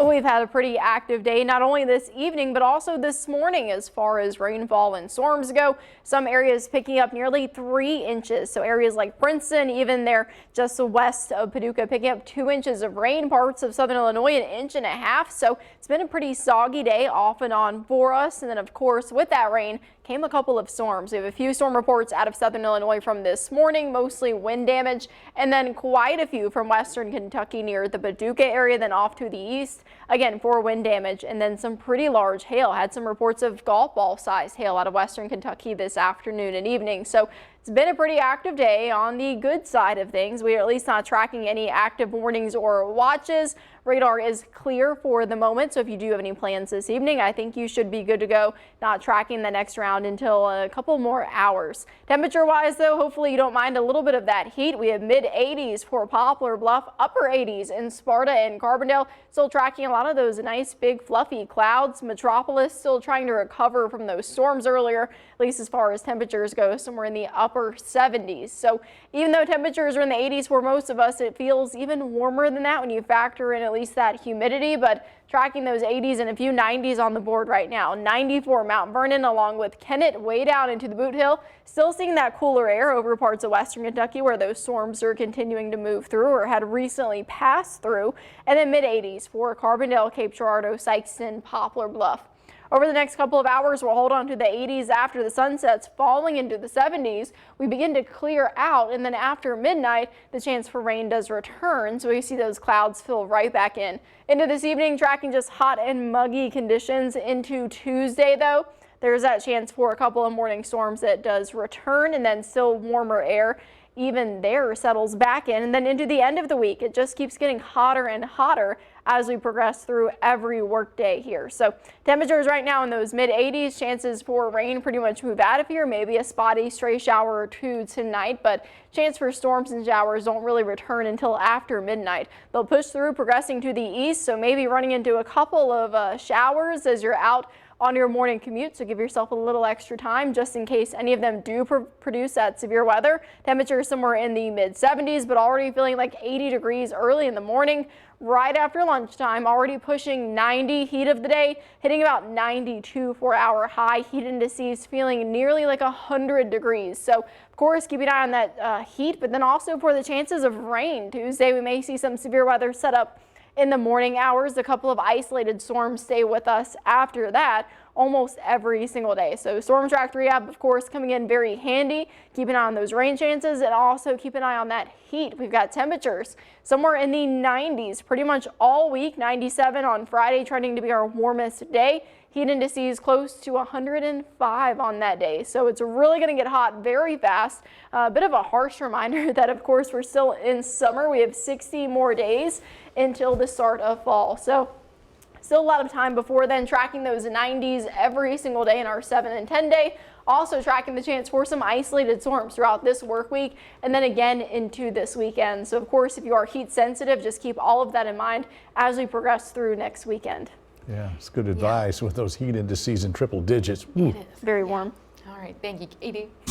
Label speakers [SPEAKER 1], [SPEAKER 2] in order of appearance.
[SPEAKER 1] We've had a pretty active day, not only this evening, but also this morning as far as rainfall and storms go. Some areas picking up nearly 3 inches. So areas like Princeton, even there just west of Paducah, picking up 2 inches of rain. Parts of southern Illinois, 1.5 inches. So it's been a pretty soggy day off and on for us. And then, of course, with that rain came a couple of storms. We have a few storm reports out of southern Illinois from this morning, mostly wind damage, and then quite a few from western Kentucky near the Paducah area, then off to the east. Again, for wind damage and then some pretty large hail. Had some reports of golf ball sized hail out of western Kentucky this afternoon and evening. So it's been a pretty active day on the good side of things. We are at least not tracking any active warnings or watches. Radar is clear for the moment. So if you do have any plans this evening, I think you should be good to go. Not tracking the next round until a couple more hours. Temperature wise, though, hopefully you don't mind a little bit of that heat. We have mid 80s for Poplar Bluff, upper 80s in Sparta and Carbondale. Still tracking a lot of those nice big fluffy clouds. Metropolis still trying to recover from those storms earlier, at least as far as temperatures go, somewhere in the upper 70s. So even though temperatures are in the 80s for most of us, it feels even warmer than that when you factor in at least that humidity. But tracking those 80s and a few 90s on the board right now. 94 Mount Vernon along with Kennett way down into the Boot Hill. Still seeing that cooler air over parts of western Kentucky where those storms are continuing to move through or had recently passed through. And then mid 80s for Carbondale, Cape Girardeau, Sykeston, Poplar Bluff. Over the next couple of hours, we'll hold on to the 80s after the sun sets, falling into the 70s. We begin to clear out, and then after midnight, the chance for rain does return. So we see those clouds fill right back in. Into this evening, tracking just hot and muggy conditions into Tuesday, though. There's that chance for a couple of morning storms that does return, and then still warmer air. Even there settles back in, and then into the end of the week, it just keeps getting hotter and hotter as we progress through every work day here. So temperatures right now in those mid 80s, chances for rain pretty much move out of here, maybe a spotty stray shower or two tonight, but chance for storms and showers don't really return until after midnight. They'll push through, progressing to the east, so maybe running into a couple of showers as you're out on your morning commute, so give yourself a little extra time just in case any of them do produce that severe weather. Temperatures somewhere in the mid 70s, but already feeling like 80 degrees early in the morning. Right after lunchtime, already pushing 90. Heat of the day hitting about 92 for our high. Heat indices feeling nearly like 100 degrees. So of course, keep an eye on that heat, but then also for the chances of rain. Tuesday, we may see some severe weather set up in the morning hours. A couple of isolated storms stay with us after that almost every single day. So Storm Track 3 app, of course, coming in very handy. Keep an eye on those rain chances and also keep an eye on that heat. We've got temperatures somewhere in the 90s pretty much all week. 97 on Friday, trending to be our warmest day. Heat indices close to 105 on that day. So it's really going to get hot very fast. A bit of a harsh reminder that, of course, we're still in summer. We have 60 more days until the start of fall. So still a lot of time before then. Tracking those 90s every single day in our 7 and 10 day. Also tracking the chance for some isolated storms throughout this work week and then again into this weekend. So of course, if you are heat sensitive, just keep all of that in mind as we progress through next weekend.
[SPEAKER 2] Yeah, it's good advice with those heat indices in triple digits.
[SPEAKER 1] It is very warm.
[SPEAKER 3] All right, thank you, Katie.